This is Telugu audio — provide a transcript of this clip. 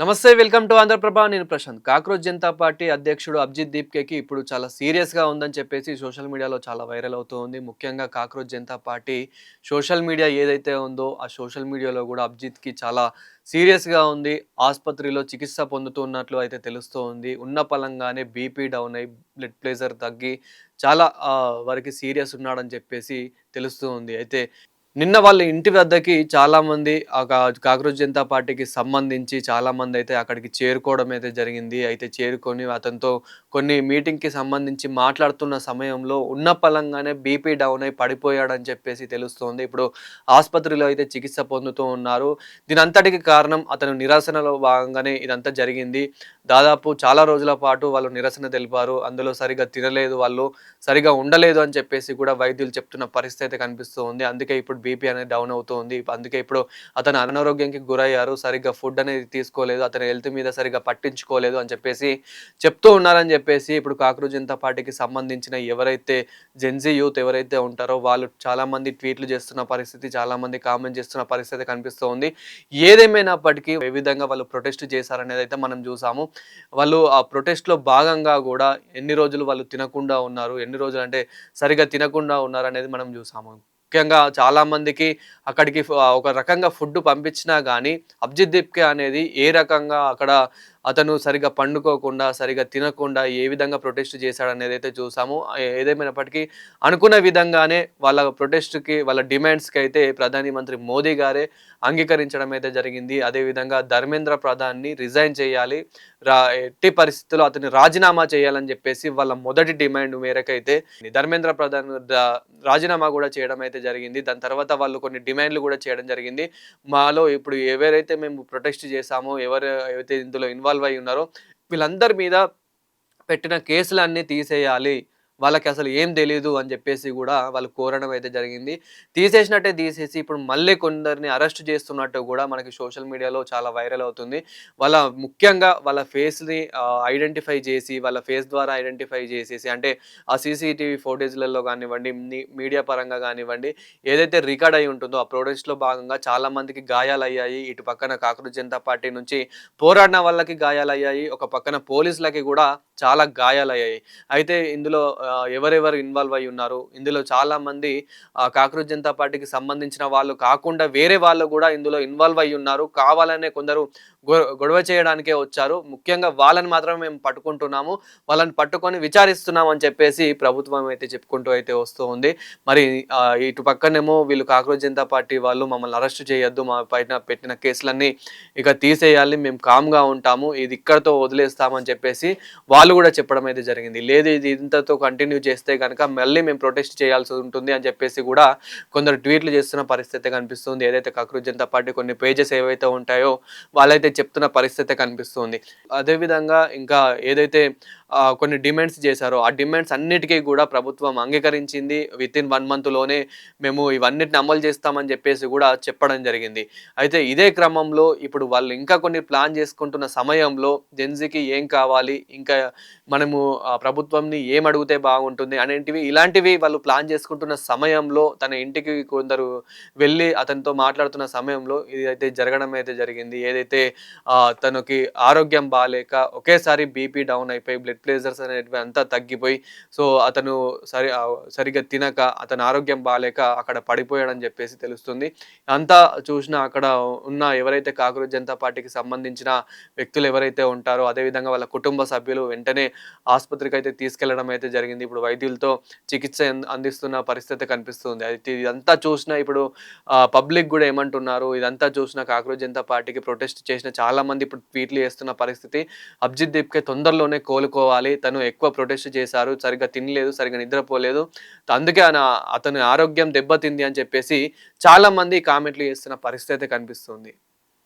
నమస్తే వెల్కమ్ టు ఆంధ్రప్రభ నేను ప్రశాంత్. కాక్రోచ్ జనతా పార్టీ అధ్యక్షుడు అభిజిత్ దీప్కేకి ఇప్పుడు చాలా సీరియస్‌గా ఉందని చెప్పేసి సోషల్ మీడియాలో చాలా వైరల్ అవుతూ ఉంది. ముఖ్యంగా cockroach Janata party social media ఏదైతే ఉందో ఆ సోషల్ మీడియాలో కూడా అభిజిత్‌కి చాలా సీరియస్‌గా ఉంది. ఆసుపత్రిలో చికిత్స పొందుతున్నట్లు అయితే తెలుస్తూ ఉంది. ఉన్న పలంగానే బీపీ డౌన్ అయ్యి బ్లడ్ ప్రెషర్ తగ్గి చాలా వరకు సీరియస్ ఉన్నాడని చెప్పేసి తెలుస్తూ ఉంది. అయితే నిన్న వాళ్ళ ఇంటి వద్దకి చాలామంది కాక్రోచ్ జనతా పార్టీకి సంబంధించి చాలామందయితే అక్కడికి చేరుకోవడం అయితే జరిగింది. అయితే చేరుకొని అతనితో కొన్ని మీటింగ్‌కి సంబంధించి మాట్లాడుతున్న సమయంలో ఉన్న పలంగానే బీపీ డౌన్ అయి పడిపోయాడని చెప్పేసి తెలుస్తోంది. ఇప్పుడు ఆసుపత్రిలో అయితే చికిత్స పొందుతూ ఉన్నారు. దీనంతటికి కారణం అతను నిరసనలో భాగంగానే ఇదంతా జరిగింది. దాదాపు చాలా రోజుల పాటు వాళ్ళు నిరసన తెలిపారు. అందులో సరిగ్గా తినలేదు వాళ్ళు, సరిగ్గా ఉండలేదు అని చెప్పేసి కూడా వైద్యులు చెప్తున్న పరిస్థితి అయితే కనిపిస్తూ ఉంది. అందుకే ఇప్పుడు బీపీ అనేది డౌన్ అవుతూ ఉంది. అందుకే ఇప్పుడు అతను అనారోగ్యంకి గురయ్యారు. సరిగ్గా ఫుడ్ అనేది తీసుకోలేదు. అతని హెల్త్ మీద సరిగ్గా పట్టించుకోలేదు అని చెప్పేసి చెప్తూ ఉన్నారని చెప్పేసి ఇప్పుడు కాక్రోచ్ జనతా పార్టీకి సంబంధించిన ఎవరైతే జెన్‌జీ యూత్ ఎవరైతే ఉంటారో వాళ్ళు చాలామంది ట్వీట్లు చేస్తున్న పరిస్థితి, చాలామంది కామెంట్ చేస్తున్న పరిస్థితి కనిపిస్తూ ఉంది. ఏదేమైనప్పటికీ ఏ విధంగా వాళ్ళు ప్రొటెస్ట్ చేశారనేదైతే మనం చూసాము. వాళ్ళు ఆ ప్రొటెస్ట్‌లో భాగంగా గూడా ఎన్ని రోజులు వాళ్ళు తినకుండా ఉన్నారు, ఎన్ని రోజులంటే సరిగ్గా తినకుండా ఉన్నారనేది మనం జూసాము. ముఖ్యంగా చాలామందికి అక్కడికి ఒక రకంగా ఫుడ్ పంపించినా గానీ, అభిజిత్ దీప్‌కే అనేది ఏ రకంగా అక్కడ అతను సరిగ్గా పండుకోకుండా, సరిగ్గా తినకుండా ఏ విధంగా ప్రొటెస్ట్ చేశాడనేదైతే చూసాము. ఏదేమైనప్పటికీ అనుకున్న విధంగానే వాళ్ళ ప్రొటెస్ట్‌కి, వాళ్ళ డిమాండ్స్‌కైతే ప్రధాని మంత్రి మోదీ గారే అంగీకరించడం అయితే జరిగింది. అదేవిధంగా ధర్మేంద్ర ప్రధాన్‌ని రిజైన్ చేయాలి. ఎట్టి పరిస్థితుల్లో అతన్ని రాజీనామా చేయాలని జెప్పేసి వాళ్ళ మొదటి డిమాండ్ మేరకైతే ధర్మేంద్ర ప్రధాన్ రాజీనామా గూడా చేయడం అయితే జరిగింది. దాని తర్వాత వాళ్ళు కొన్ని డిమాండ్‌లు గూడా చేయడం జరిగింది. మాలో ఇప్పుడు ఎవరైతే మేము ప్రొటెస్ట్ చేసామో, ఎవరు అయితే ఇందులో ఇన్వాల్వ్ అయ్యి ఉన్నారో వీళ్ళందరి మీద పెట్టిన కేసులన్నీ తీసేయాలి. వాళ్ళకసలు ఏం తెలీదు అని జెప్పేసి గూడా వాళ్ళు కోరడం అయితే జరిగింది. తీసేసినట్టే తీసేసి ఇప్పుడు మళ్ళీ కొందరిని అరెస్ట్ చేస్తున్నట్టు గూడా మనకి సోషల్ మీడియాలో చాలా వైరల్ అవుతుంది. ముఖ్యంగా వాళ్ళ ఫేస్‌ని ఐడెంటిఫై చేసి, వాళ్ళ ఫేస్ ద్వారా ఐడెంటిఫై చేసేసి అంటే ఆ సీసీటీవీ ఫుటేజ్‌లలో గానివ్వండి, మీడియా పరంగా గానివ్వండి, ఏదైతే రికార్డ్ అయ్యి ఉంటుందో ఆ ప్రొటెస్ట్‌లో భాగంగా చాలా మందికి గాయాలయ్యాయి. ఇటు పక్కన కాక్రోచ్ జనతా పార్టీ నుంచి పోరాడిన వాళ్ళకి గాయాలయ్యాయి. ఒక పక్కన పోలీసులకి గూడా చాలా గాయాలయ్యాయి. అయితే ఇందులో ఎవరెవరు ఇన్వాల్వ్ అయ్యి ఉన్నారు? ఇందులో చాలామంది కాక్రోచ్ జనతా పార్టీకి సంబంధించిన వాళ్ళు కాకుండా వేరే వాళ్ళు గూడా ఇందులో ఇన్వాల్వ్ అయ్యి ఉన్నారు. కావాలనే కొందరు గొడవ చేయడానికే వచ్చారు. ముఖ్యంగా వాళ్ళని మాత్రమే మేము పట్టుకుంటున్నాము. వాళ్ళని పట్టుకొని విచారిస్తున్నాం అని చెప్పేసి ప్రభుత్వం అయితే చెప్పుకుంటూ అయితే వస్తూ ఉంది. మరి ఇటు పక్కనేమో వీళ్ళు కాక్రోచ్ జనతా పార్టీ వాళ్ళు మమ్మల్ని అరెస్ట్ చేయొద్దు. మా పైన పెట్టిన కేసులన్నీ ఇక తీసేయాలి. మేము కామ్‌గా ఉంటాము. ఇది ఇక్కడితో వదిలేస్తామని చెప్పేసి వాళ్ళు గూడా చెప్పడం అయితే జరిగింది. లేదు ఇది ఇంతతో కంటిన్యూ చేస్తే గనక మళ్ళీ మేము ప్రొటెస్ట్ చేయాల్సి ఉంటుంది అని చెప్పేసి గూడా కొందరు ట్వీట్లు చేస్తున్న పరిస్థితి కనిపిస్తుంది. ఏదైతే కాక్రోచ్ జనతా పార్టీ కొన్ని పేజెస్ ఏవైతే ఉంటాయో వాళ్ళైతే చెప్తున్న పరిస్థితి కనిపిస్తుంది. అదే విధంగా ఇంకా ఏదైతే కొన్ని డిమాండ్స్ చేశారో ఆ డిమాండ్స్ అన్నిటికి గూడా ప్రభుత్వం అంగీకరించింది. వితిన్ 1 మంత్‌లోనే మేము ఇవన్నిటిని అమలు చేస్తామని చెప్పేసి గూడా చెప్పడం జరిగింది. అయితే ఇదే క్రమంలో ఇప్పుడు వాళ్ళు ఇంకా కొన్ని ప్లాన్ చేసుకుంటున్న సమయంలో జెన్‌జీకి ఏం కావాలి? ఇంకా మనము ప్రభుత్వంని ఏం అడిగితే బాగుంటుంది అనేటివి ఇలాంటివి వాళ్ళు ప్లాన్ చేసుకుంటున్న సమయంలో తన ఇంటికి కొందరు వెళ్ళి అతనితో మాట్లాడుతున్న సమయంలో ఇదైతే జరగడం అయితే జరిగింది. ఏదైతే తనకి ఆరోగ్యం బాలేక ఒకేసారి బీపీ డౌన్ అయిపోయి బ్లడ్ ప్రెషర్స్ అనేటివి అంతా తగ్గిపోయి సో అతను సరిగ్గా తినక అతని ఆరోగ్యం బాలేక అక్కడ పడిపోయాడని చెప్పేసి తెలుస్తుంది. అంతా చూసినా అక్కడ ఉన్న ఎవరైతే కాక్రోచ్ జనతా పార్టీకి సంబంధించిన వ్యక్తులు ఎవరైతే ఉంటారో, అదేవిధంగా వాళ్ళ కుటుంబ సభ్యులు వెంటనే ఆస్పత్రికైతే తీసుకెళ్లడం అయితే జరిగింది. ఇప్పుడు వైద్యులతో చికిత్స అందిస్తున్న పరిస్థితి కనిపిస్తుంది. అయితే ఇదంతా చూసినా ఇప్పుడు పబ్లిక్ గూడా ఏమంటున్నారు, ఇదంతా చూసినా కాక్రోచ్ జనతా పార్టీకి ప్రొటెస్ట్ చేసిన చాలా మంది ఇప్పుడు ట్వీట్లు చేస్తున్న పరిస్థితి. అభిజిత్ దీప్‌కే తొందరలోనే కోలుకోవాలి. తను ఎక్కువ ప్రొటెస్ట్ చేశారు. సరిగ్గా తినలేదు, సరిగ్గా నిద్రపోలేదు. అందుకే అతని ఆరోగ్యం దెబ్బతింది అని చెప్పేసి చాలా మంది కామెంట్లు చేస్తున్న పరిస్థితి అయితే కనిపిస్తుంది.